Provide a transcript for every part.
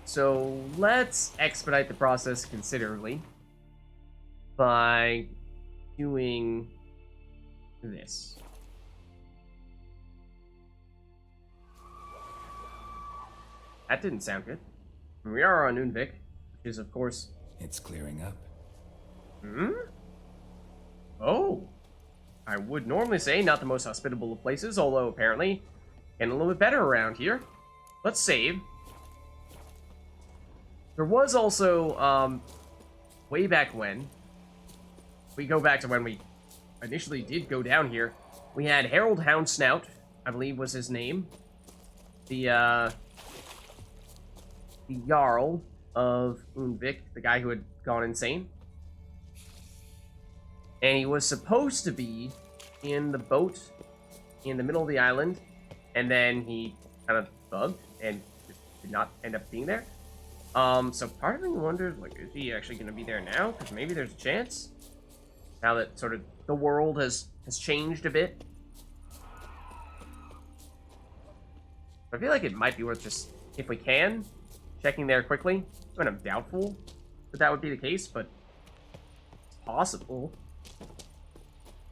So let's expedite the process considerably by doing this. That didn't sound good. We are on Unvik, which is, of course... It's clearing up. Hmm? Oh. I would normally say not the most hospitable of places, although apparently getting a little bit better around here. Let's save. There was also, way back when, we go back to when we initially did go down here, we had Harold Houndsnout, I believe was his name. The Jarl of Unvik, the guy who had gone insane. And he was supposed to be in the boat in the middle of the island, and then he kind of bugged and just did not end up being there. So part of me wondered, like, is he actually going to be there now? Because maybe there's a chance. Now that sort of the world has changed a bit. I feel like it might be worth just, if we can, checking there quickly. I mean, I'm doubtful that would be the case, but it's possible.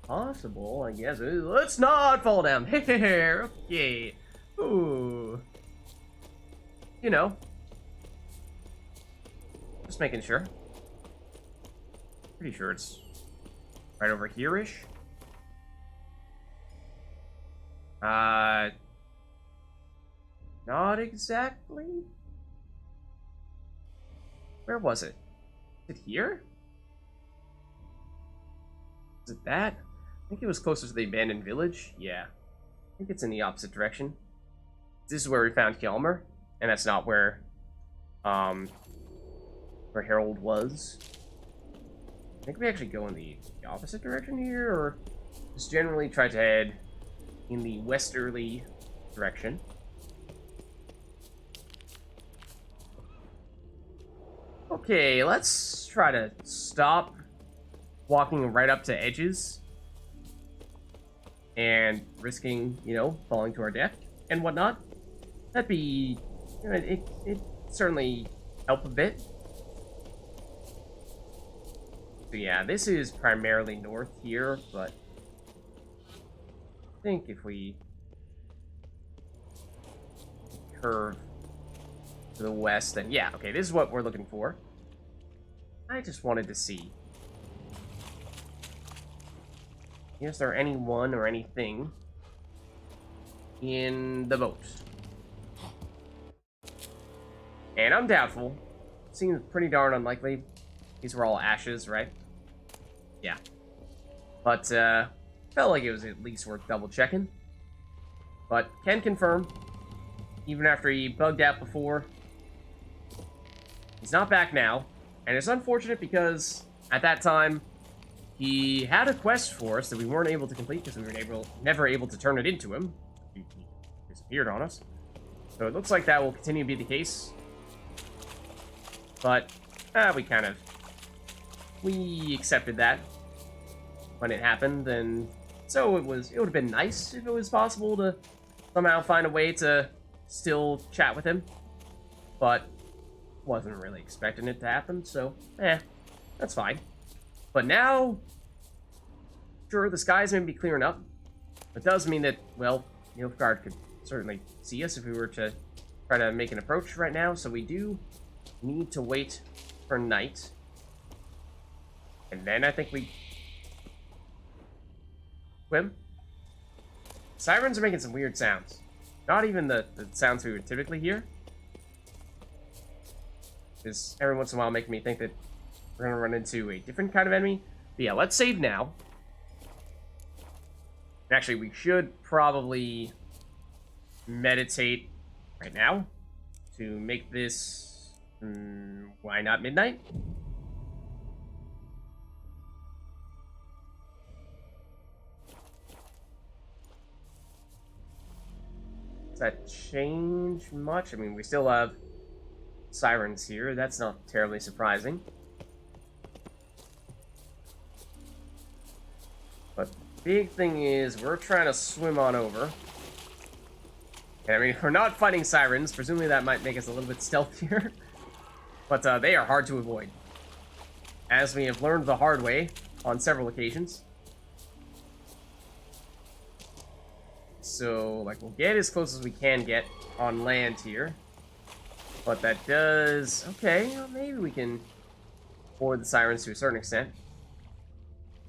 Possible, I guess. Let's not fall down there. Okay. Ooh. You know. Just making sure. Pretty sure it's right over here-ish. Not exactly. Where was it? Is it here? Is it that? I think it was closer to the abandoned village. Yeah. I think it's in the opposite direction. This is where we found Hjalmar, and that's not where Harold was. I think we actually go in the opposite direction here, or just generally try to head in the westerly direction. Okay, let's try to stop walking right up to edges and risking, you know, falling to our death and whatnot. That'd be, you know, it certainly help a bit. So yeah, this is primarily north here, but I think if we curve to the west, then yeah, okay, this is what we're looking for. I just wanted to see, is there anyone or anything in the boat? And I'm doubtful. Seems pretty darn unlikely. These were all ashes, right? Yeah. But, felt like it was at least worth double checking. But can confirm, even after he bugged out before, he's not back now. And it's unfortunate because at that time, he had a quest for us that we weren't able to complete because we were never able to turn it into him. He disappeared on us. So it looks like that will continue to be the case. But, we accepted that when it happened, and so it would have been nice if it was possible to somehow find a way to still chat with him. But wasn't really expecting it to happen, so, that's fine. But now, sure, the skies may be clearing up. It does mean that, well, Nilfgaard could certainly see us if we were to try to make an approach right now, so we do need to wait for night. And then I think we swim. Sirens are making some weird sounds. Not even the sounds we would typically hear. Because every once in a while making me think that we're going to run into a different kind of enemy. But yeah, let's save now. Actually, we should probably meditate right now to make this, why not midnight? Does that change much? I mean, we still have sirens here. That's not terribly surprising. But big thing is, we're trying to swim on over. And I mean, we're not fighting sirens. Presumably that might make us a little bit stealthier. But they are hard to avoid, as we have learned the hard way on several occasions. So, like, we'll get as close as we can get on land here. But that does... Okay, well, maybe we can avoid the sirens to a certain extent.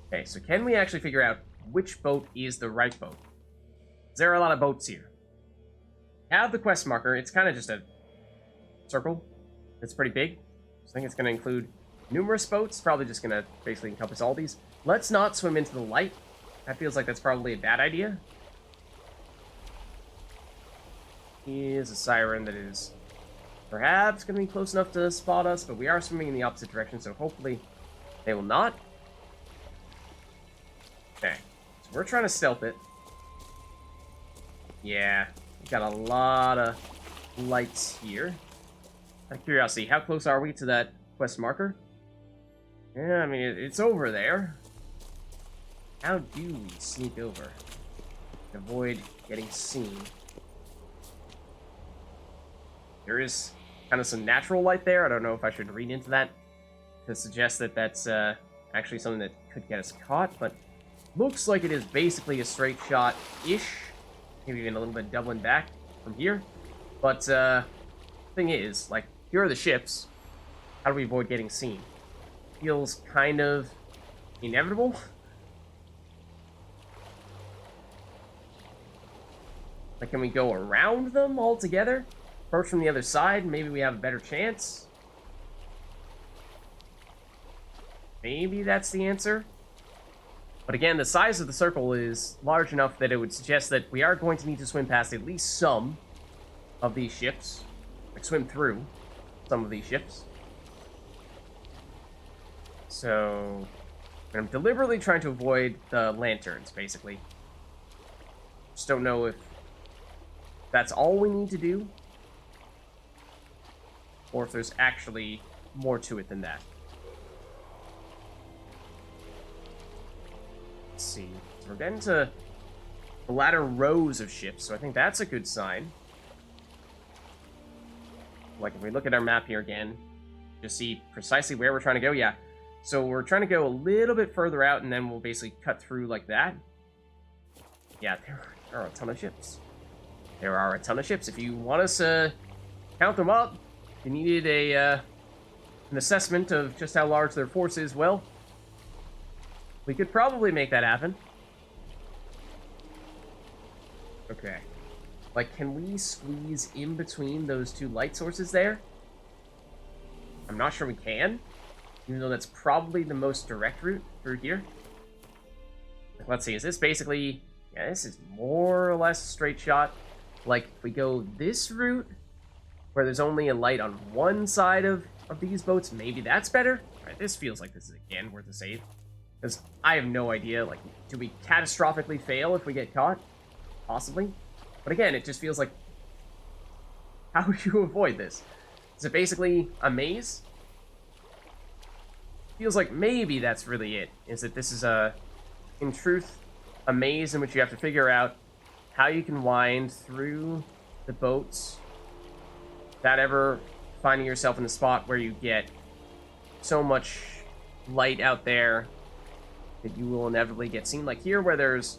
Okay, so can we actually figure out which boat is the right boat? There are a lot of boats here. Have the quest marker. It's kind of just a circle. It's pretty big. So I think it's going to include numerous boats. Probably just going to basically encompass all these. Let's not swim into the light. That feels like that's probably a bad idea. Here's a siren that is perhaps going to be close enough to spot us, but we are swimming in the opposite direction, so hopefully they will not. Okay, so we're trying to stealth it. Yeah, we've got a lot of lights here. Out of curiosity, how close are we to that quest marker? Yeah, I mean, it's over there. How do we sneak over? Avoid getting seen. There is kind of some natural light there. I don't know if I should read into that to suggest that that's actually something that could get us caught, but looks like it is basically a straight shot-ish. Maybe even a little bit doubling back from here. But thing is, like, here are the ships. How do we avoid getting seen? Feels kind of inevitable. Like, can we go around them altogether? Approach from the other side, maybe we have a better chance. Maybe that's the answer. But again, the size of the circle is large enough that it would suggest that we are going to need to swim past at least some of these ships. Like, swim through some of these ships. So, I'm deliberately trying to avoid the lanterns, basically. Just don't know if that's all we need to do, or if there's actually more to it than that. Let's see. So we're getting to the latter rows of ships, so I think that's a good sign. Like, if we look at our map here again, just see precisely where we're trying to go. Yeah. So we're trying to go a little bit further out, and then we'll basically cut through like that. Yeah, there are a ton of ships. There are a ton of ships. If you want us to count them up, you needed an assessment of just how large their force is, well, we could probably make that happen. Okay. Like, can we squeeze in between those two light sources there? I'm not sure we can, even though that's probably the most direct route through here. Like, let's see, is this basically... Yeah, this is more or less a straight shot. Like, if we go this route, where there's only a light on one side of these boats, maybe that's better? Alright, this feels like this is, again, worth a save. Because I have no idea, like, do we catastrophically fail if we get caught? Possibly. But again, it just feels like... How would you avoid this? Is it basically a maze? Feels like maybe that's really it. Is that this is in truth, a maze in which you have to figure out how you can wind through the boats without ever finding yourself in a spot where you get so much light out there that you will inevitably get seen. Like here, where there's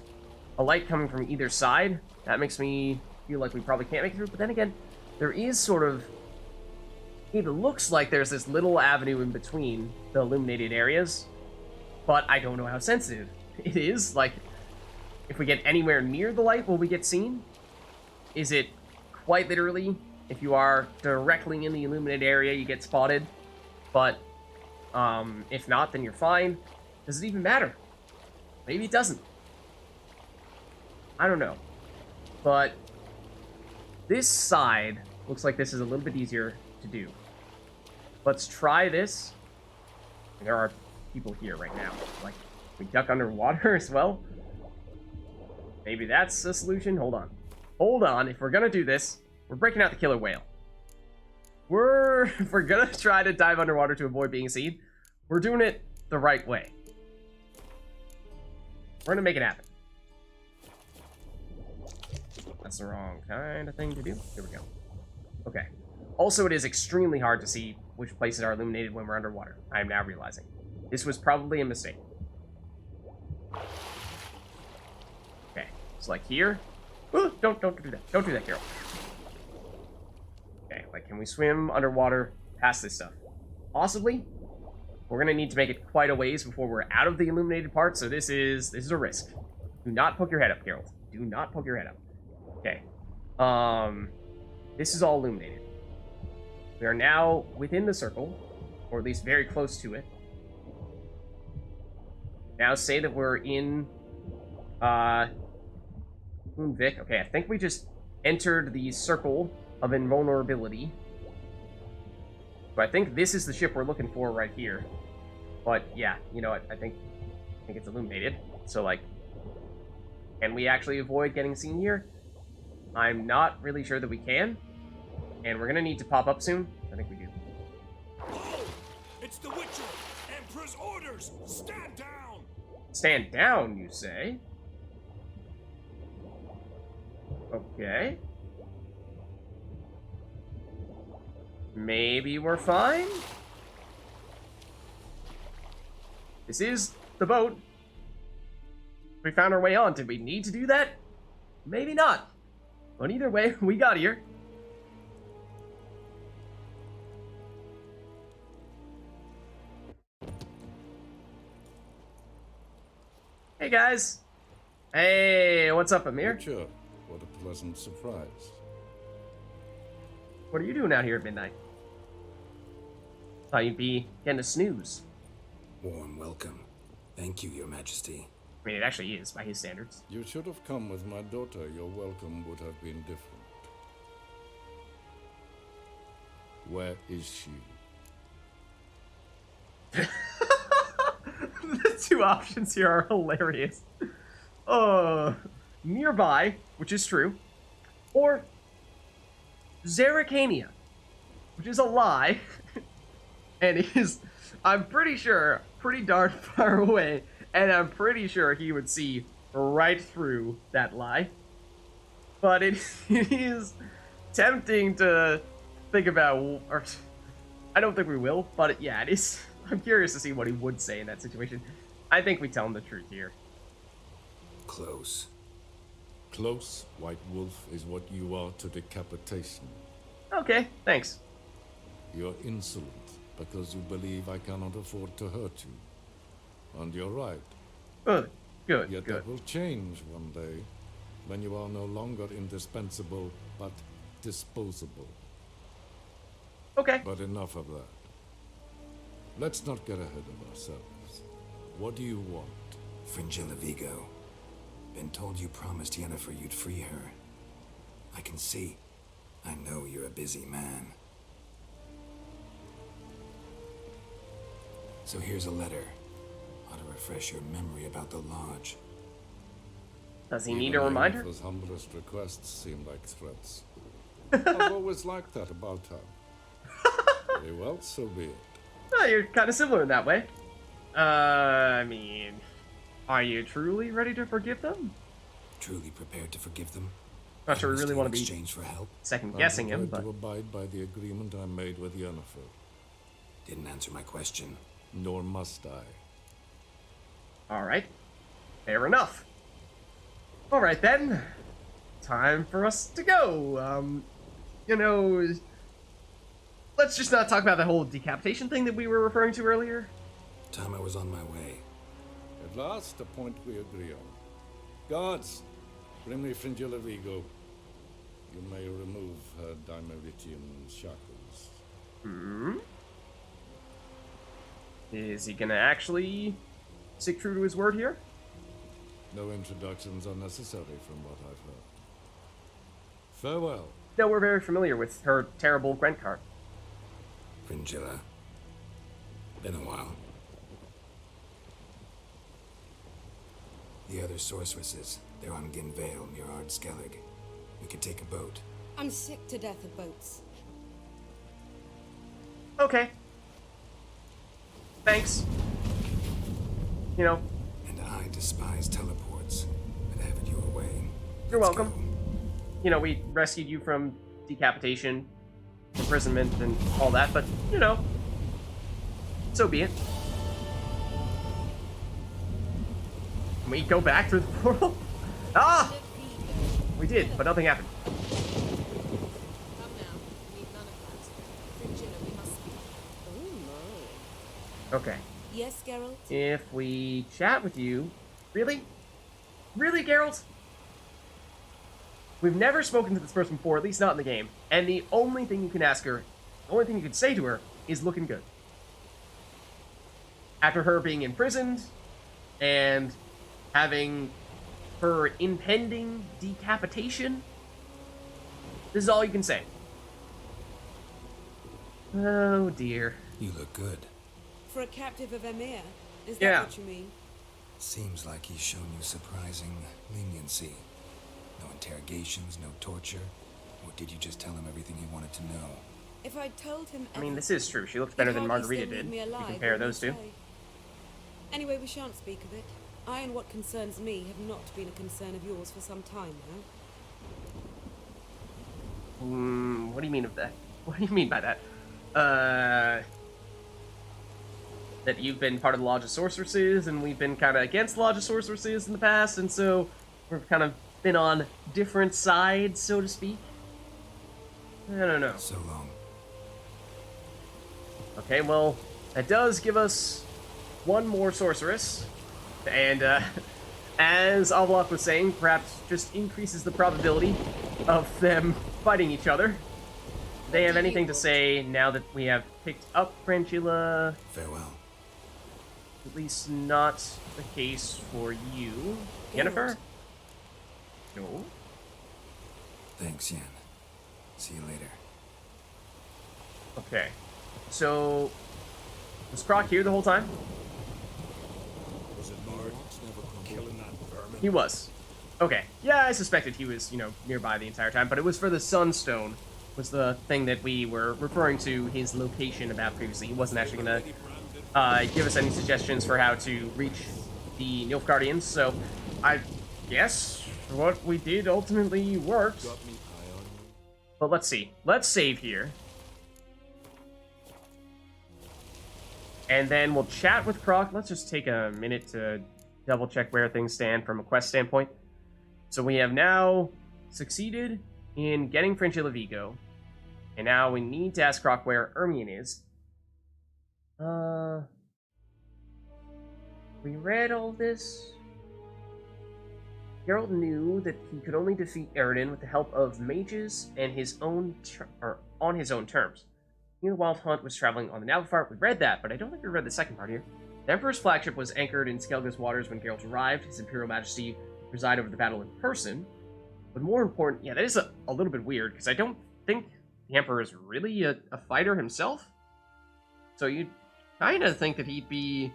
a light coming from either side, that makes me feel like we probably can't make it through. But then again, there is sort of... It looks like there's this little avenue in between the illuminated areas, but I don't know how sensitive it is. Like, if we get anywhere near the light, will we get seen? Is it quite literally, if you are directly in the illuminated area, you get spotted? But if not, then you're fine. Does it even matter? Maybe it doesn't. I don't know. But this side looks like this is a little bit easier to do. Let's try this. There are people here right now. Like, we duck underwater as well. Maybe that's the solution. Hold on. Hold on. If we're gonna do this, we're breaking out the killer whale. If we're gonna try to dive underwater to avoid being seen, we're doing it the right way. We're gonna make it happen. That's the wrong kind of thing to do. Here we go. Okay. Also, it is extremely hard to see which places are illuminated when we're underwater. I am now realizing. This was probably a mistake. Okay, so like here. Ooh, don't do that. Don't do that, Carol. Okay, like, can we swim underwater past this stuff? Possibly. We're gonna need to make it quite a ways before we're out of the illuminated part, so this is a risk. Do not poke your head up, Carol. Do not poke your head up. Okay. This is all illuminated. We are now within the circle, or at least very close to it. Now say that we're in Vic. Okay, I think we just entered the circle of invulnerability. So I think this is the ship we're looking for right here. But yeah, you know what? I think it's illuminated. So like, can we actually avoid getting seen here? I'm not really sure that we can. And we're gonna need to pop up soon. I think we do. Oh, it's the Witcher! Emperor's orders! Stand down! Stand down, you say? Okay. Maybe we're fine? This is the boat. We found our way on. Did we need to do that? Maybe not. But either way, we got here. Hey, guys. Hey, what's up, Amir? Witcher, what a pleasant surprise. What are you doing out here at midnight? Thought you'd be getting a snooze. Warm welcome. Thank you, Your Majesty. I mean, it actually is, by his standards. You should have come with my daughter. Your welcome would have been different. Where is she? The two options here are hilarious. Nearby, which is true, or Zerrikania, which is a lie, and is, I'm pretty sure, pretty darn far away, and I'm pretty sure he would see right through that lie. But it is tempting to think about, or I don't think we will, but yeah, it is. I'm curious to see what he would say in that situation. I think we tell him the truth here. Close. Close, White Wolf, is what you are to decapitation. Okay, thanks. You're insolent because you believe I cannot afford to hurt you. And you're right. Good, good, Yet good. that will change one day, when you are no longer indispensable, but disposable. Okay. But enough of that. Let's not get ahead of ourselves. What do you want? Fringilla Vigo. Been told you promised Yennefer you'd free her. I can see. I know you're a busy man. So here's a letter. Ought to refresh your memory about the Lodge. Does he Even need a reminder? Yennefer's humblest requests seem like threats. I've always liked that about her. Very well, so be it. Oh, you're kind of similar in that way. I mean, are you truly ready to forgive them? Truly prepared to forgive them? Not sure we really want to be exchange for help? second guessing him, I'm but prepared to abide by the agreement I made with Yennefer. Didn't answer my question. Nor must I. all right, fair enough. All right then, time for us to go. You know, let's just not talk about that whole decapitation thing that we were referring to earlier. Time I was on my way. At last, a point we agree on. Guards, bring me Fringilla Vigo. You may remove her Dimeritian shackles. Is he gonna actually stick true to his word here? No introductions are necessary from what I've heard. Farewell. No, we're very familiar with her terrible Gwent card. Fringilla. Been a while. The other sorceresses, they're on Ginvale near Ardskellig. We could take a boat. I'm sick to death of boats. Okay. Thanks. You know, And I despise teleports. I'd have it your way. you're Let's welcome. go. You know, we rescued you from decapitation. imprisonment and all that, but, you know, so be it. Can we go back through the portal? Ah! We did, but nothing happened. Come now. We need none of that. Fringilla, we must speak. Oh my. Okay. Yes, Geralt? If we chat with you... Really? Really, Geralt? We've never spoken to this person before, at least not in the game. And the only thing you can ask her, the only thing you can say to her, is looking good. After her being imprisoned, and having her impending decapitation, this is all you can say. Oh, dear. You look good. For a captive of Emir? Is that Yeah. what you mean? Seems like he's shown you surprising leniency. No interrogations, no torture. Or did you just tell him everything he wanted to know? If I'd told him I mean, this is true. She looks better than Margarita did. Me If you alive, compare wouldn't those two. you say? Anyway, we shan't speak of it. I and what concerns me have not been a concern of yours for some time now. What do you mean of that? What do you mean by that? That you've been part of the Lodge of Sorceresses, and we've been kind of against the Lodge of Sorceresses in the past, and so we've kind of been on different sides, so to speak. I don't know. So long. Okay, well, that does give us one more sorceress, and as Avlok was saying, perhaps just increases the probability of them fighting each other. Do they have anything to say now that we have picked up Fringilla? Farewell. At least not the case for you. Yennefer? No. Thanks, Yen. See you later. Okay. So, was Croc here the whole time? Was it Bard killing that vermin? He was. Okay. Yeah, I suspected he was, nearby the entire time, but it was for the Sunstone, was the thing that we were referring to his location about previously. He wasn't actually going to give us any suggestions for how to reach the Nilfgaardians, so I guess what we did ultimately worked. But let's see. Let's save here. And then we'll chat with Croc. Let's just take a minute to double check where things stand from a quest standpoint. So we have now succeeded in getting Fringilla Vigo. And now we need to ask Croc where Ermion is. We read all this. Geralt knew that he could only defeat Eredin with the help of mages and on his own terms. He knew the Wild Hunt was traveling on the Naglfar. We read that, but I don't think we read the second part here. The Emperor's flagship was anchored in Skelga's waters when Geralt arrived. His Imperial Majesty presided over the battle in person. But more important, yeah, that is a little bit weird, because I don't think the Emperor is really a fighter himself. So you'd kind of think that he'd be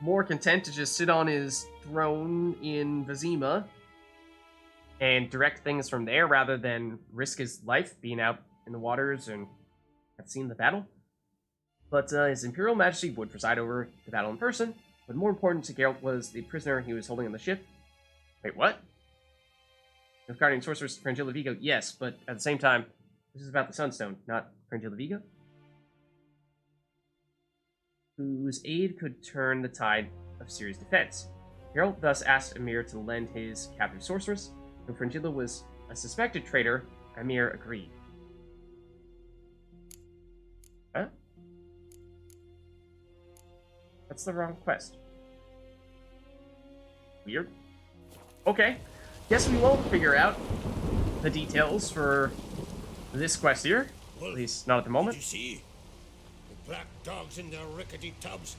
more content to just sit on his throne in Vizima and direct things from there rather than risk his life being out in the waters and have seen the battle. But his Imperial Majesty would preside over the battle in person. But more important to Geralt was the prisoner he was holding on the ship. Wait, what? Nilfgaardian Sorceress Fringilla Vigo, yes, but at the same time, this is about the Sunstone, not Fringilla Vigo. Whose aid could turn the tide of Ciri's defense. Geralt thus asked Emir to lend his captive sorceress. When Fringilla was a suspected traitor, Emir agreed. Huh? That's the wrong quest. Weird. Okay. Guess we won't figure out the details for this quest here. At least not at the moment. Did you see? The black dogs in their rickety tubs.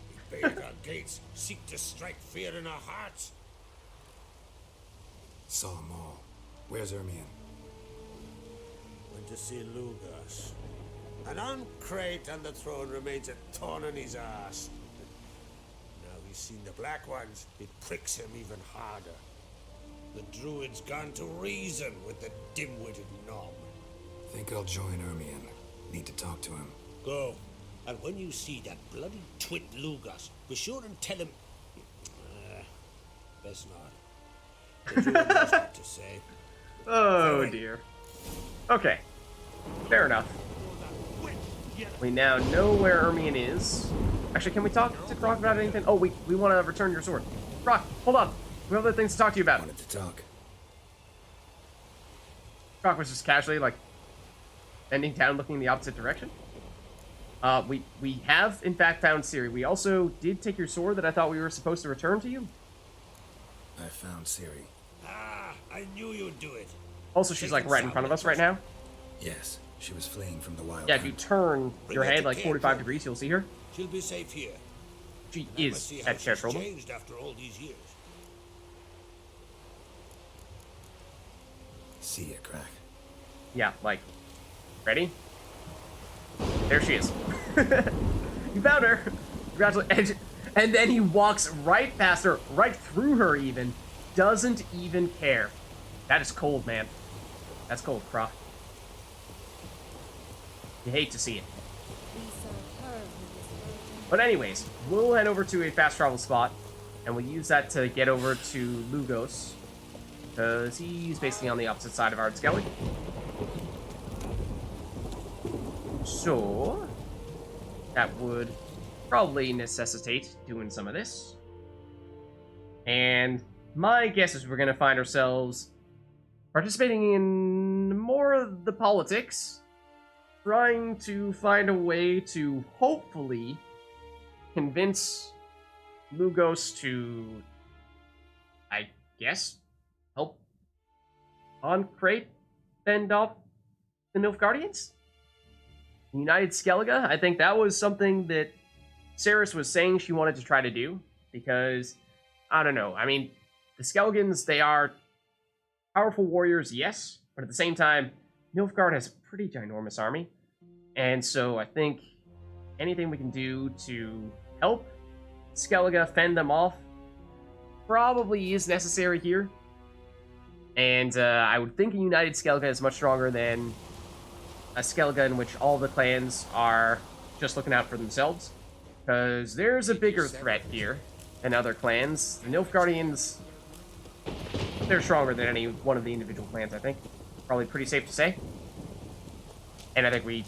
We bait our gates, seek to strike fear in our hearts. Saw them all. Where's Ermion? Went to see Lugas. An uncrate on the throne remains a thorn in his ass. Now he's seen the black ones, it pricks him even harder. The druid's gone to reason with the dim-witted knob. Think I'll join Ermion. Need to talk to him. Go. And when you see that bloody twit Lugas, be sure and tell him... best not. The druid knows what to say. Oh dear. Okay. Fair enough. We now know where Ermion is. Actually, can we talk to Croc about anything? Oh, we want to return your sword. Croc, hold on. We have other things to talk to you about. Wanted to talk. Croc was just casually, like, bending down, looking in the opposite direction. We have, in fact, found Ciri. We also did take your sword that I thought we were supposed to return to you. I found Ciri. Ah, I knew you'd do it. Also, she's, like, right in front of us right now. Yes, she was fleeing from the wild Yeah, if you hunt. turn Bring your her head, to like, camp, 45 then. degrees, you'll see her. She'll be safe here. She I must see is how at Chair she's Trouble. changed after all these years. See ya, Crack. Yeah, like, ready? There she is. You found her. Congratulations. And then he walks right past her, right through her even. Doesn't even care. That is cold, man. That's cold, Croc. You hate to see it. But anyways, we'll head over to a fast travel spot, and we'll use that to get over to Lugos, because he's basically on the opposite side of Ard Skellig. So, that would probably necessitate doing some of this. And my guess is we're going to find ourselves participating in more of the politics, trying to find a way to hopefully convince Lugos to, I guess, help Crate fend off the Nilfgaardians? United Skellige? I think that was something that Saris was saying she wanted to try to do, because, I don't know, I mean, the Skelligans, they are powerful warriors, yes, but at the same time, Nilfgaard has a pretty ginormous army, and so I think anything we can do to help Skellige fend them off probably is necessary here. And I would think a united Skellige is much stronger than a Skellige in which all the clans are just looking out for themselves. Because there's a bigger threat here than other clans. The Nilfgaardians, they're stronger than any one of the individual clans, I think. Probably pretty safe to say. And I think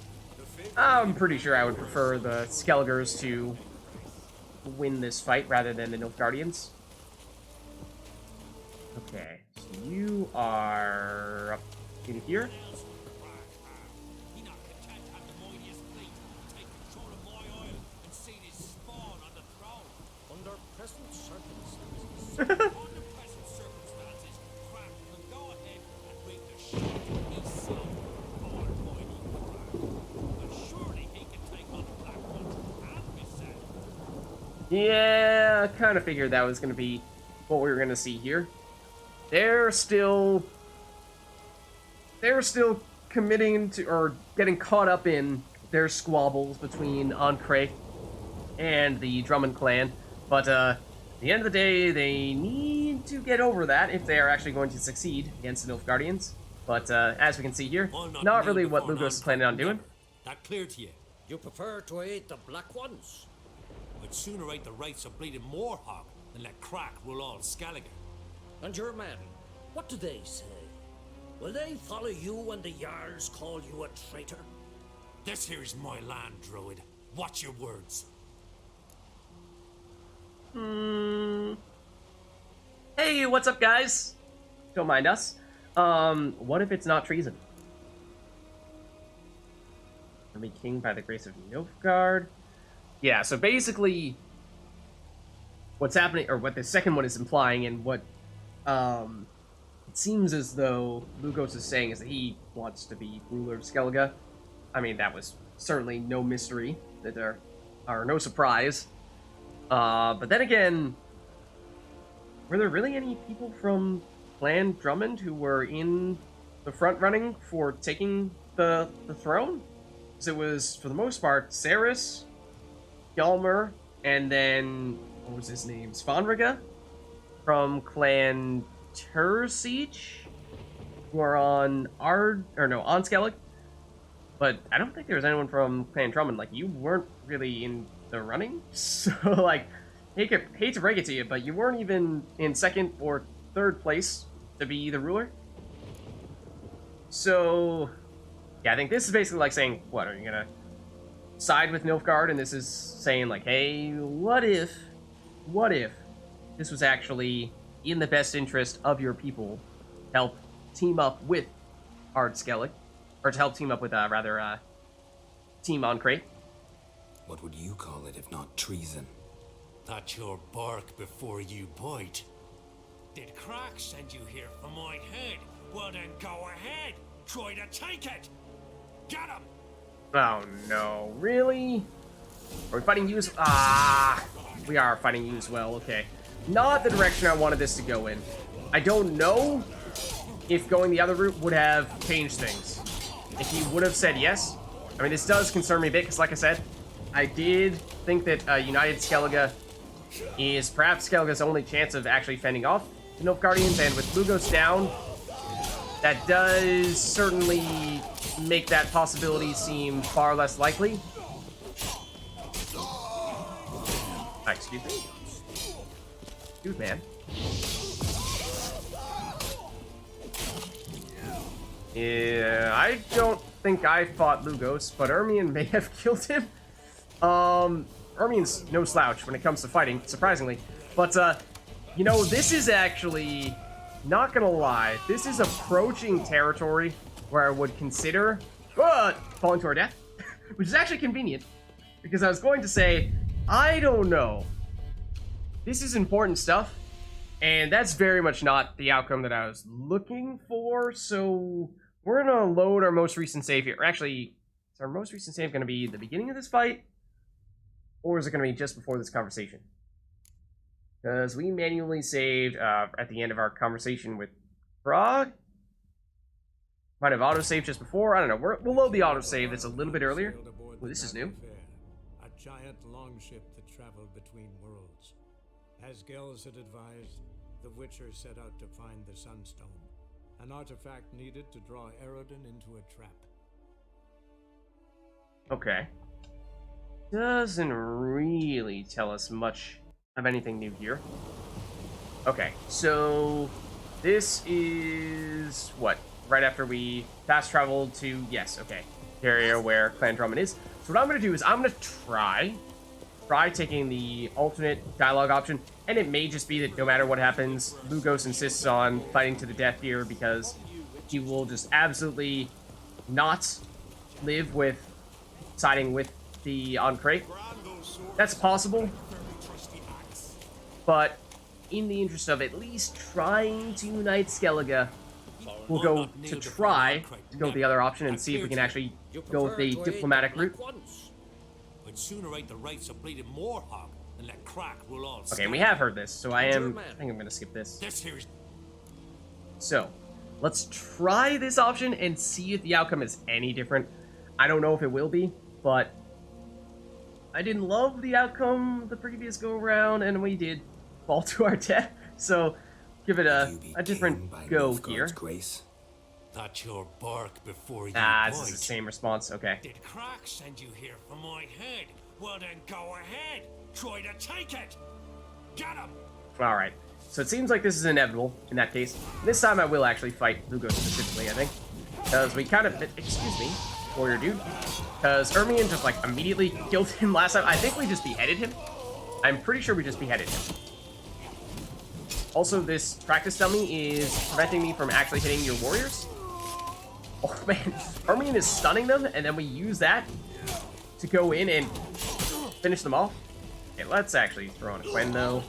I'm pretty sure I would prefer the Skelligers to win this fight rather than the Nilfgaardians. Okay, so you are up in here. He not content to have the mightiest fleet take control of my oil and see this spawn on the throne. Under present circumstances. Under present circumstances, Crack can go ahead and bring the shot himself. Our mighty Crack. And surely he can take on the Black Ones and himself. Yeah, I kind of figured that was going to be what we were going to see here. They're still committing to, or getting caught up in their squabbles between Ancre and the Drummond clan. But at the end of the day, they need to get over that if they are actually going to succeed against the Nilfgaardians. But as we can see here, I'll not kneel really what before Lugos is Ancre planning on doing. never. That clear to you? You prefer to aid the Black Ones? I'd sooner aid the rights of bleeding Moorhog than let Crack rule all Skellige. And your men, what do they say? Will they follow you when the Jarls call you a traitor? This here is my land, Druid. Watch your words. Hey, what's up, guys? Don't mind us. What if it's not treason? I'll be king by the grace of Nilfgaard. Yeah, so basically, what's happening, or what the second one is implying, and what it seems as though Lugos is saying, is that he wants to be ruler of Skellige. I mean, that was certainly no mystery, that there are no surprise. But then again, were there really any people from Clan Drummond who were in the front running for taking the throne? Because it was, for the most part, Saris, Hjalmar, and then, what was his name? Svanriga from Clan Tersiege, who are on on Skellig. But I don't think there was anyone from Clan Drummond. Like, you weren't really in the running. So, like, hate to break it to you, but you weren't even in second or third place to be the ruler. So, yeah, I think this is basically like saying, what, are you gonna side with Nilfgaard, and this is saying like, hey, what if this was actually in the best interest of your people to help team up with Ard Skellig, or to help team up with, Team Ancrate? What would you call it if not treason? That's your bark before you bite. Did Crack send you here for my head? Well then go ahead. Try to take it. Get him. Oh no, really? Are we fighting you as... we are fighting you as well, okay. Not the direction I wanted this to go in. I don't know if going the other route would have changed things. If he would have said yes. I mean, this does concern me a bit, because like I said, I did think that United Skellige is perhaps Skellige's only chance of actually fending off the Nilfgaardians, and with Lugos down, that does certainly make that possibility seem far less likely. Excuse me. Dude, man. Yeah, I don't think I fought Lugos, but Ermion may have killed him. Ermion's no slouch when it comes to fighting, surprisingly. But, you know, this is actually, not gonna lie, this is approaching territory where I would consider falling to our death, which is actually convenient, because I was going to say, I don't know. This is important stuff, and that's very much not the outcome that I was looking for, so we're gonna load our most recent save here. Actually, is our most recent save gonna be the beginning of this fight, or is it gonna be just before this conversation? Because we manually saved at the end of our conversation with Frog. Might have autosaved just before. I don't know. We'll load the autosave that's a little bit earlier. Well, this is new. A giant longship that traveled between worlds. As Gels had advised, the Witcher set out to find the Sunstone, an artifact needed to draw Erodin into a trap. Okay. Doesn't really tell us much of anything new here. Okay, so this is what? Right after we fast traveled to, yes, okay, the area where Clan Drummond is. So what I'm going to do is I'm going to try taking the alternate dialogue option, and it may just be that no matter what happens, Lugos insists on fighting to the death here because he will just absolutely not live with siding with the Ancrate. That's possible, but in the interest of at least trying to unite Skellige, we'll go to try to go with the other option and see if we can actually go with the diplomatic route. I'd sooner write the rights of bleeding Moorhog than let Crack rule all. Okay, we have heard this, so I think I'm gonna skip this. So, let's try this option and see if the outcome is any different. I don't know if it will be, but I didn't love the outcome the previous go-around, and we did fall to our death, so give it a different go here. Grace? That's your bark before you this is the same response, okay. Did Crack send you here for my head? Well then go ahead. Try to take it. Get him. Alright, so it seems like this is inevitable in that case. This time I will actually fight Lugos specifically, I think. Because we kind of, excuse me, warrior dude. Because Ermion just like immediately killed him last time. I think we just beheaded him. I'm pretty sure we just beheaded him. Also, this practice dummy is preventing me from actually hitting your warriors. Oh man, Ermion is stunning them, and then we use that to go in and finish them off. Okay, let's actually throw on a Quen though.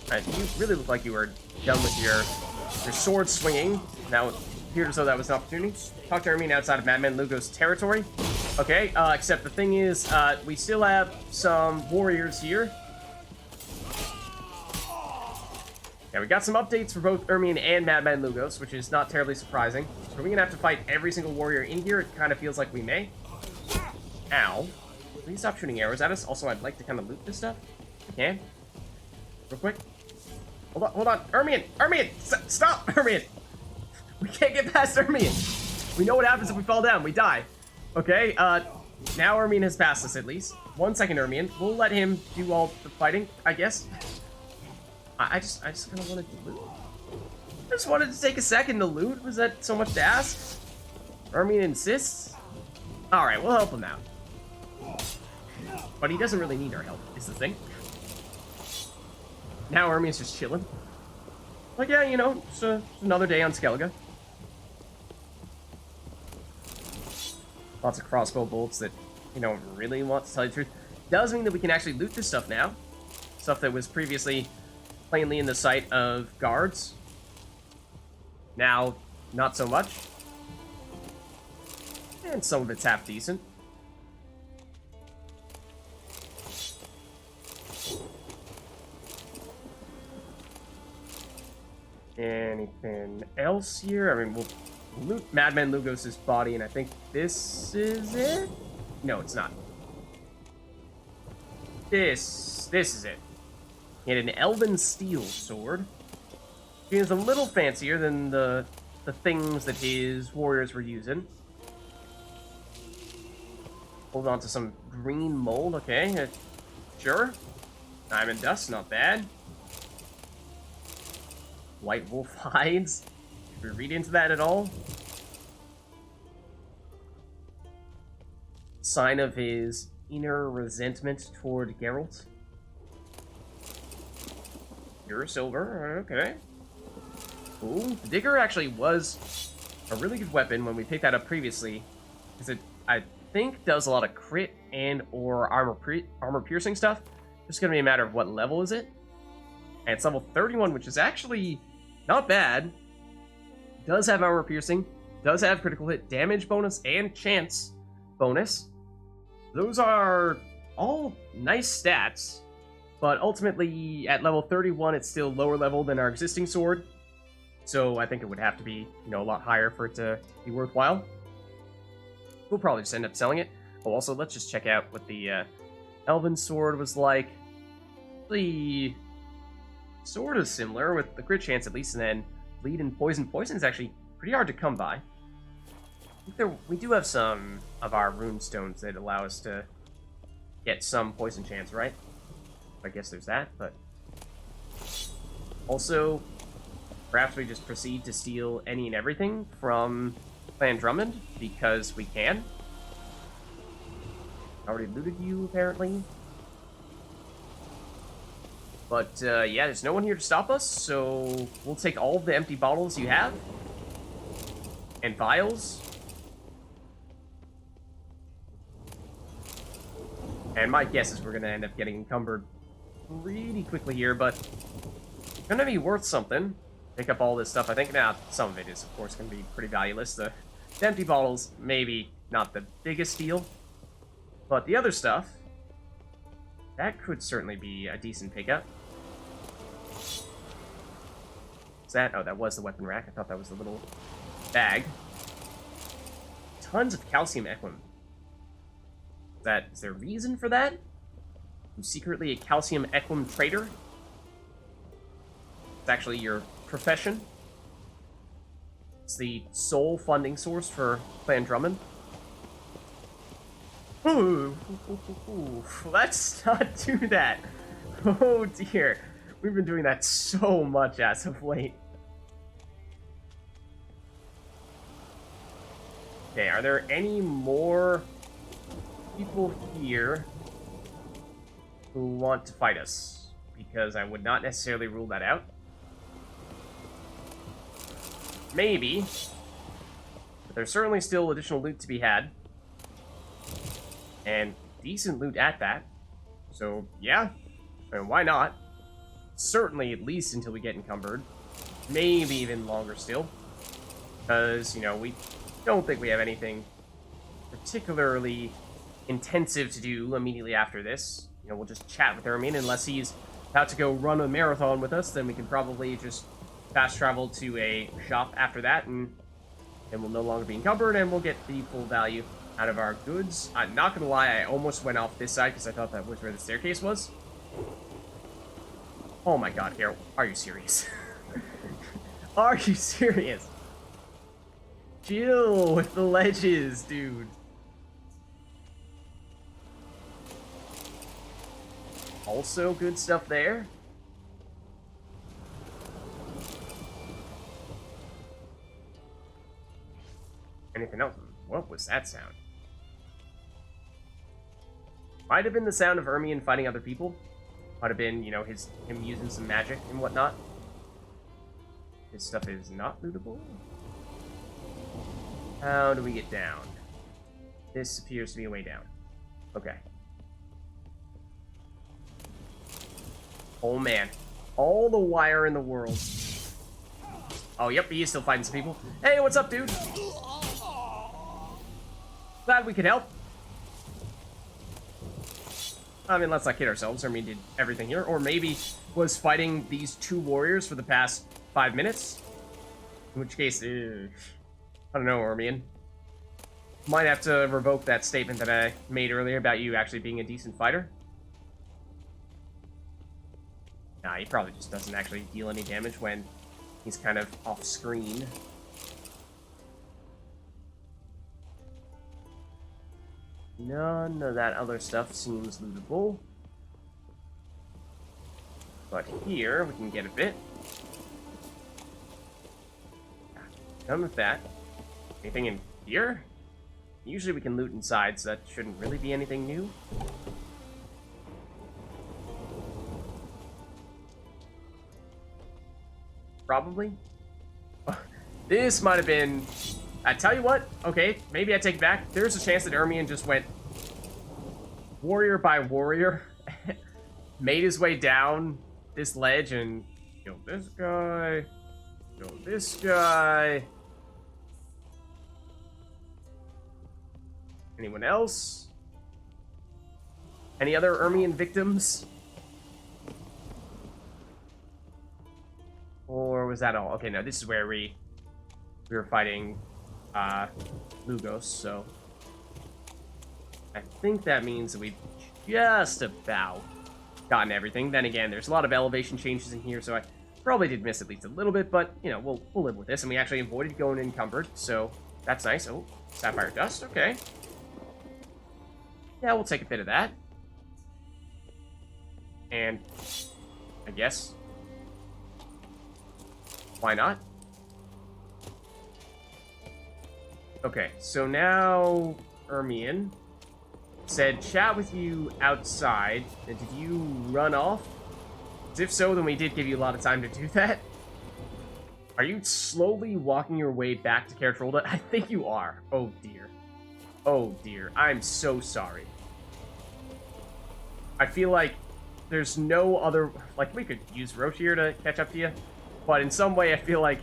Alright, you really look like you were done with your sword swinging. Now, it appeared as though that was an opportunity. Talk to Ermion outside of Madman Lugos' territory. Okay, except the thing is, we still have some warriors here. Yeah, we got some updates for both Ermion and Madman Lugos, which is not terribly surprising. Are we gonna have to fight every single warrior in here? It kind of feels like we may. Ow. Please stop shooting arrows at us. Also, I'd like to kind of loot this stuff. If we can. Real quick. Hold on. Ermion! Ermion! Stop, Ermion! We can't get past Ermion. We know what happens if we fall down. We die. Okay, now Ermion has passed us at least. 1 second, Ermion. We'll let him do all the fighting, I guess. I just kind of wanted to loot. I just wanted to take a second to loot. Was that so much to ask? Ermion insists? Alright, we'll help him out. But he doesn't really need our help, is the thing. Now Ermion's just chilling. Like, yeah, you know, it's another day on Skellige. Lots of crossbow bolts that you don't really want, to tell you the truth. Does mean that we can actually loot this stuff now. Stuff that was previously plainly in the sight of guards. Now, not so much. And some of it's half decent. Anything else here? I mean, we'll loot Madman Lugos' body, and I think this is it? No, it's not. This is it. He had an elven steel sword. He is a little fancier than the things that his warriors were using. Hold on to some green mold, okay. Sure. Diamond dust, not bad. White wolf hides. Should we read into that at all? Sign of his inner resentment toward Geralt. Pure silver, okay. Ooh, the digger actually was a really good weapon when we picked that up previously. Because it, I think, does a lot of crit and or armor piercing stuff. Just gonna be a matter of what level is it. And it's level 31, which is actually not bad. Does have armor piercing, does have critical hit damage bonus and chance bonus. Those are all nice stats, but ultimately at level 31 it's still lower level than our existing sword. So I think it would have to be, you know, a lot higher for it to be worthwhile. We'll probably just end up selling it. Oh, also, let's just check out what the Elven sword was like. The sword is similar, with the crit chance at least, and then bleed and poison. Poison is actually pretty hard to come by. I think we do have some of our rune stones that allow us to get some poison chance, right? I guess there's that, but... Also, perhaps we just proceed to steal any and everything from Clan Drummond, because we can. Already looted you, apparently. But, yeah, there's no one here to stop us, so we'll take all of the empty bottles you have. And vials. And my guess is we're going to end up getting encumbered pretty quickly here, but it's going to be worth something. Pick up all this stuff. I think now some of it is, of course, going to be pretty valueless. The empty bottles, maybe not the biggest deal. But the other stuff, that could certainly be a decent pickup. Is that? Oh, that was the weapon rack. I thought that was the little bag. Tons of calcium equum. Is there a reason for that? I'm secretly a calcium equum trader? It's actually your profession. It's the sole funding source for Clan Drummond. Ooh, let's not do that. Oh dear. We've been doing that so much as of late. Okay, are there any more people here who want to fight us? Because I would not necessarily rule that out. Maybe. But there's certainly still additional loot to be had. And decent loot at that. So, yeah. I mean, why not? Certainly at least until we get encumbered. Maybe even longer still. Because, you know, we don't think we have anything particularly intensive to do immediately after this. You know, we'll just chat with Ermion unless he's about to go run a marathon with us. Then we can probably just fast travel to a shop after that, and then we'll no longer be encumbered, and we'll get the full value out of our goods. I'm not gonna lie, I almost went off this side because I thought that was where the staircase was. Oh my god, Harold, are you serious? Are you serious? Chill with the ledges, dude. Also good stuff there. Anything else? What was that sound? Might have been the sound of Ermion fighting other people. Might have been, you know, him using some magic and whatnot. This stuff is not lootable. How do we get down? This appears to be a way down. Okay. Oh man. All the wire in the world. Oh, yep, he is still fighting some people. Hey, what's up, dude? Glad we could help. I mean, let's not kid ourselves. I mean, did everything here. Or maybe was fighting these two warriors for the past 5 minutes. In which case, I don't know, Ermion. Might have to revoke that statement that I made earlier about you actually being a decent fighter. Nah, he probably just doesn't actually deal any damage when he's kind of off screen. None of that other stuff seems lootable. But here, we can get a bit. Done with that. Anything in here? Usually we can loot inside, so that shouldn't really be anything new. Probably. This might have been... I tell you what, okay, maybe I take it back. There's a chance that Ermion just went warrior by warrior, made his way down this ledge and killed this guy, killed this guy. Anyone else? Any other Ermion victims? Or was that all? Okay, no, this is where we were fighting Lugos, so I think that means that we've just about gotten everything. Then again, there's a lot of elevation changes in here, so I probably did miss at least a little bit, but, you know, we'll live with this, and we actually avoided going encumbered, so that's nice. Oh, sapphire dust, okay. Yeah, we'll take a bit of that. And I guess why not? Okay, so now Ermion said chat with you outside. And did you run off? If so, then we did give you a lot of time to do that. Are you slowly walking your way back to Karatrolda? I think you are. Oh dear. Oh dear. I'm so sorry. I feel like there's no other... Like, we could use Roche here to catch up to you. But in some way, I feel like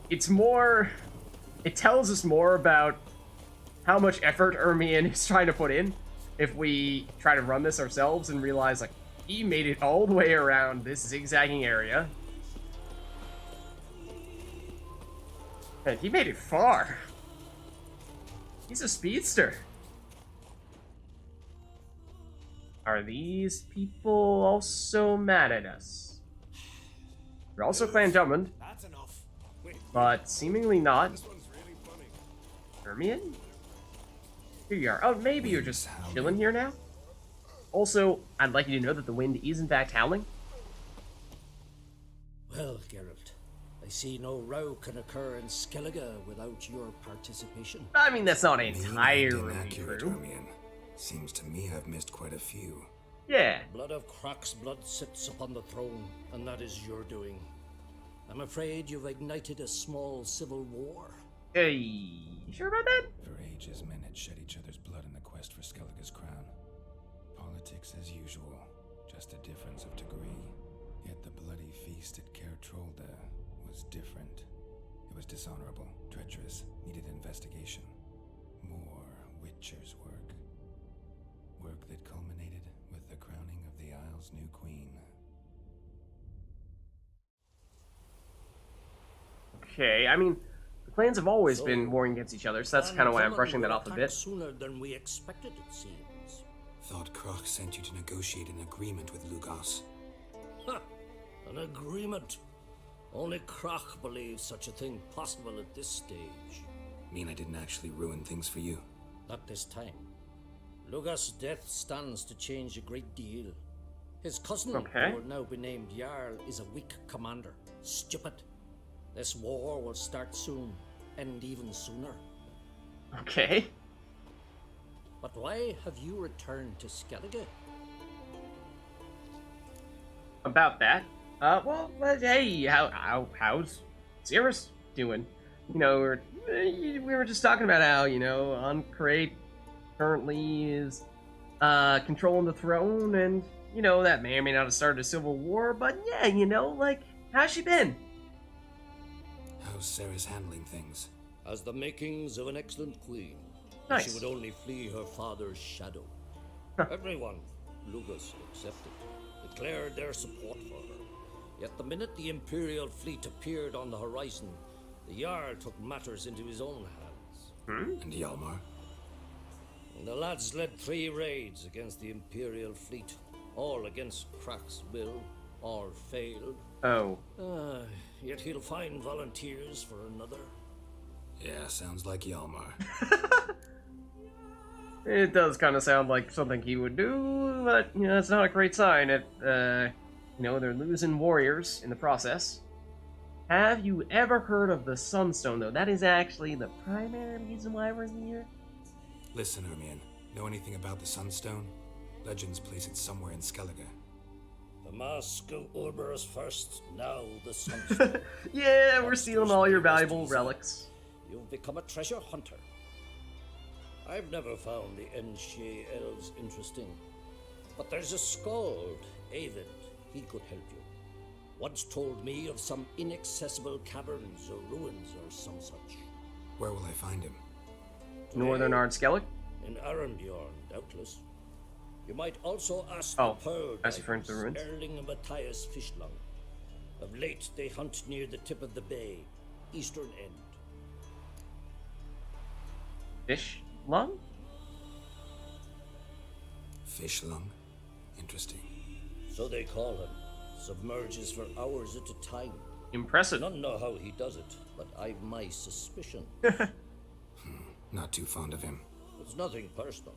it's more... It tells us more about how much effort Ermion is trying to put in if we try to run this ourselves and realize, like, he made it all the way around this zigzagging area. And he made it far. He's a speedster. Are these people also mad at us? They're also Clan Drummond. That's enough. But seemingly not. This one's really funny. Ermion? Here you are. Oh, maybe you're just chilling here now? Also, I'd like you to know that the wind is in fact howling. Well, Geralt, I see no row can occur in Skellige without your participation. I mean, that's not Named and entirely inaccurate, true. Ermion. Seems to me I've missed quite a few. Yeah. Blood of Croc's blood sits upon the throne, and that is your doing. I'm afraid you've ignited a small civil war. Hey, you sure about that? For ages, men had shed each other's blood in the quest for Skellige's crown. Politics as usual, just a difference of degree. Yet the bloody feast at Karatrolda was different. It was dishonorable, treacherous, needed investigation. More Witcher's work. Work that culminated with the crowning of the Isle's new queen. Okay, I mean, the clans have always So, been warring against each other, so that's kind of why I'm brushing that off a bit. Sooner than we expected, it seems. Thought Croc sent you to negotiate an agreement with Lugos. Ha! An agreement. Only Croc believes such a thing possible at this stage. Mean I didn't actually ruin things for you? Not this time. Lugos' death stands to change a great deal. His cousin, Okay. who will now be named Jarl, is a weak commander. Stupid. This war will start soon. end even sooner. Okay. But why have you returned to Skellige? About that. Hey, how's Cirrus doing? You know, we were just talking about how, you know, Ancrate currently is controlling the throne, and, you know, that may or may not have started a civil war, but yeah, you know, like, how's she been? How's Sarah's handling things? Has the makings of an excellent queen. Nice. If she would only flee her father's shadow. Everyone, Lugus excepted, declared their support for her. Yet the minute the Imperial fleet appeared on the horizon, the Jarl took matters into his own hands. And Hjalmar? And the lads led 3 raids against the Imperial fleet, all against Krak's will, all failed. Oh. Yet he'll find volunteers for another. Yeah, sounds like Hjalmar. It does kind of sound like something he would do, but, you know, it's not a great sign if, you know, they're losing warriors in the process. Have you ever heard of the Sunstone, though? That is actually the primary reason why we're here. Listen, Ermion, know anything about the Sunstone? Legends place it somewhere in Skellige. The Mask of Urberus first, now the Sunstone. Yeah, we're stealing all your valuable relics. You've become a treasure hunter. I've never found the Enshe elves interesting. But there's a skald, Avid. He could help you. Once told me of some inaccessible caverns or ruins or some such. Where will I find him? Northern Ardskellig? In Arendjorn, doubtless. You might also ask Oh, the Pearl as referring to the ruins. Erling and Matthias Fishlung. Of late, they hunt near the tip of the bay, eastern end. Fish lung? Fish lung? Interesting. So they call him. Submerges for hours at a time. Impressive. None know how he does it, but I've my suspicion. Not too fond of him. It's nothing personal.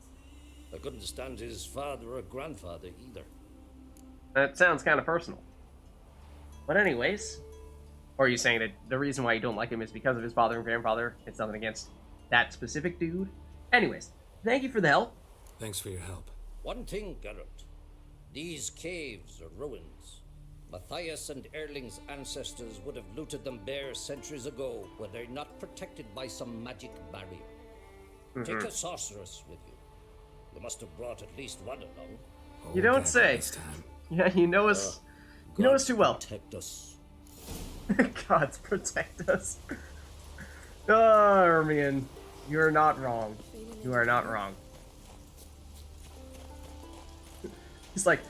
I couldn't stand his father or grandfather either. That sounds kind of personal. But anyways, or are you saying that the reason why you don't like him is because of his father and grandfather? It's nothing against that specific dude? Anyways, thank you for the help. Thanks for your help. One thing, Geralt. These caves are ruins. Matthias and Erling's ancestors would have looted them bare centuries ago were they not protected by some magic barrier. Take a sorceress with you. You must have brought at least one along. You don't Okay, say. this time. Yeah, you know us. You know us too well. Protect us. Gods protect us. Oh, Ermion, you are not wrong. You are not wrong. It's like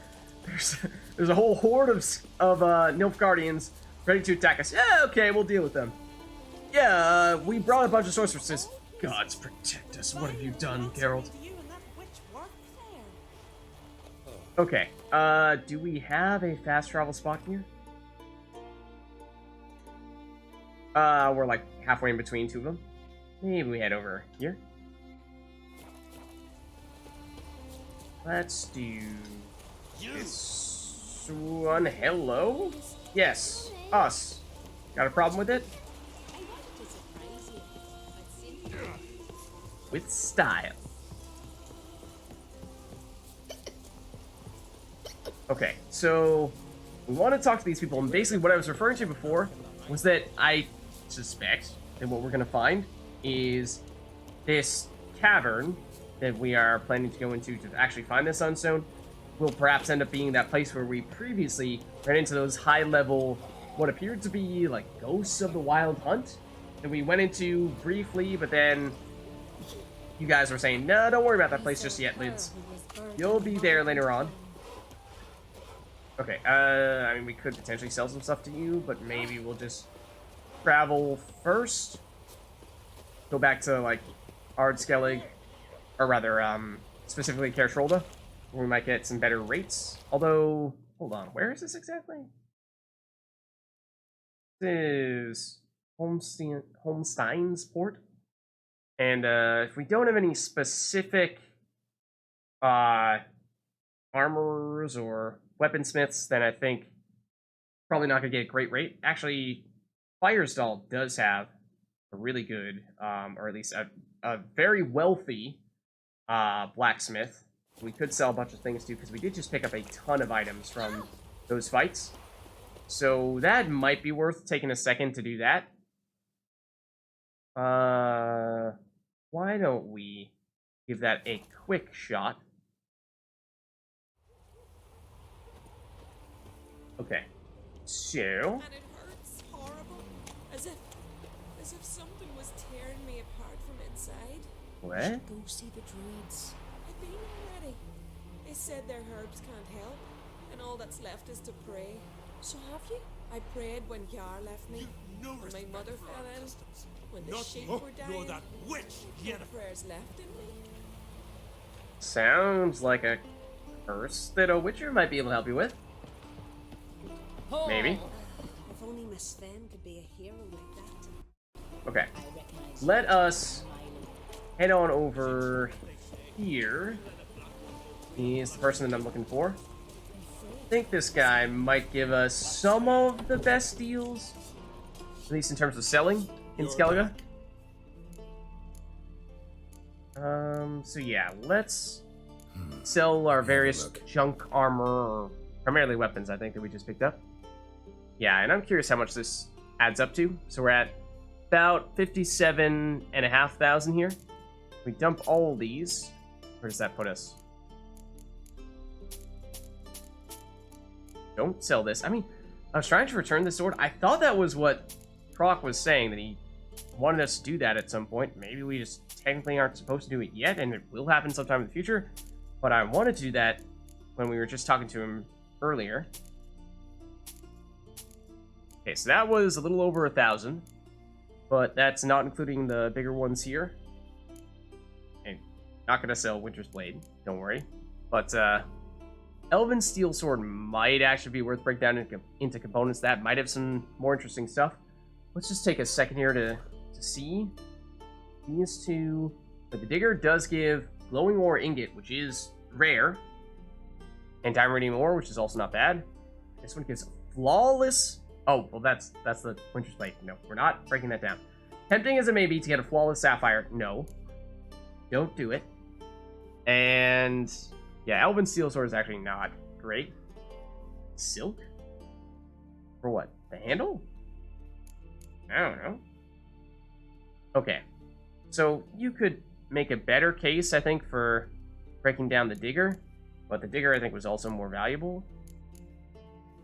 there's a whole horde of Nilfgaardians ready to attack us. Yeah, okay, we'll deal with them. Yeah, we brought a bunch of sorceresses. Gods protect us. What have you done, Geralt? Okay, do we have a fast travel spot here? We're like halfway in between 2 of them. Maybe we head over here. Let's do this one. Hello? Yes, us. Got a problem with it? With style. Okay, so we want to talk to these people, and basically what I was referring to before was that I suspect that what we're going to find is this cavern that we are planning to go into to actually find the Sunstone will perhaps end up being that place where we previously ran into those high-level, what appeared to be like ghosts of the Wild Hunt that we went into briefly, but then you guys were saying, no, don't worry about that place just yet, Vids. You'll be there later on. Okay, I mean, we could potentially sell some stuff to you, but maybe we'll just travel first. Go back to, like, Ardskellig, or rather, specifically Kertrolda, where we might get some better rates. Although, hold on, where is this exactly? This is Holmstein's port. And, if we don't have any specific, armorers or weaponsmiths, then I think probably not going to get a great rate. Actually, Firestall does have a really good, or at least a very wealthy blacksmith. We could sell a bunch of things too, because we did just pick up a ton of items from those fights. So that might be worth taking a second to do that. Why don't we give that a quick shot? Okay. So... And it hurts horrible. As if something was tearing me apart from inside. What? Go see the druids. I've been already. They said their herbs can't help, and all that's left is to pray. So have you? I prayed when Yar left me, when my mother fell ill, when the sheep were dying. That witch! No prayers left in me. Sounds like a curse that a witcher might be able to help you with. Maybe. If only Miss Sven could be a hero like that. Okay. Let us head on over here. He's the person that I'm looking for. I think this guy might give us some of the best deals, at least in terms of selling in Skellige. So yeah, let's sell our various junk armor, or primarily weapons, I think, that we just picked up. Yeah, and I'm curious how much this adds up to. So we're at about 57,500 here. We dump all these. Where does that put us? Don't sell this. I mean, I was trying to return the sword. I thought that was what Proc was saying, that he wanted us to do that at some point. Maybe we just technically aren't supposed to do it yet, and it will happen sometime in the future. But I wanted to do that when we were just talking to him earlier. Okay, so that was a little over 1,000, but that's not including the bigger ones here. And not gonna sell Winter's Blade, don't worry. But Elven Steel Sword might actually be worth breaking down into components. That might have some more interesting stuff. Let's just take a second here to see. These two, but the Digger does give Glowing Ore Ingot, which is rare, and Diamond Ore, which is also not bad. This one gives Flawless. Oh, well, that's the Winter's Blade. No, we're not breaking that down. Tempting as it may be to get a Flawless Sapphire, no. Don't do it. And yeah, Elven Steel Sword is actually not great. Silk? For what? The handle? I don't know. Okay. So you could make a better case, I think, for breaking down the Digger. But the Digger, I think, was also more valuable.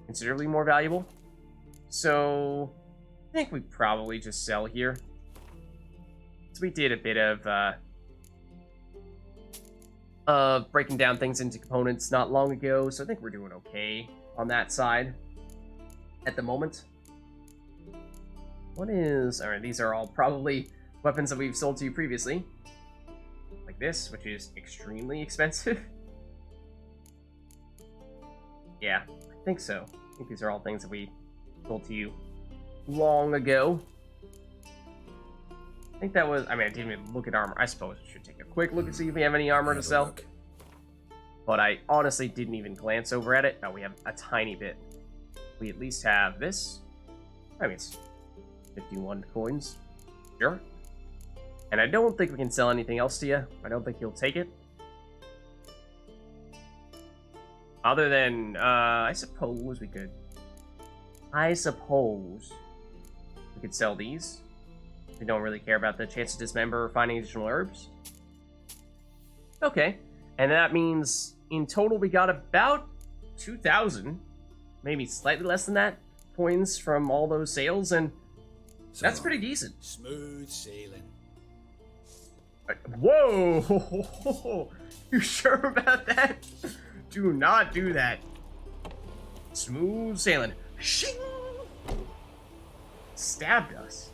Considerably more valuable. So I think we probably just sell here. So we did a bit of breaking down things into components not long ago, so I think we're doing okay on that side at the moment. What is... Alright, these are all probably weapons that we've sold to you previously. Like this, which is extremely expensive. Yeah, I think so. I think these are all things that we sold to you long ago. I think that was... I mean, I didn't even look at armor. I suppose I should take a quick look and see if we have any armor to sell. But I honestly didn't even glance over at it. Oh, we have a tiny bit. We at least have this. I mean, it's 51 coins. Sure. And I don't think we can sell anything else to you. I don't think you'll take it. Other than, I suppose we could... I suppose we could sell these. We don't really care about the chance to dismember or finding additional herbs. Okay. And that means in total we got about 2,000, maybe slightly less than that, coins from all those sales, and that's pretty decent. Smooth sailing. Whoa! You sure about that? Do not do that. Smooth sailing. Shing! Stabbed us.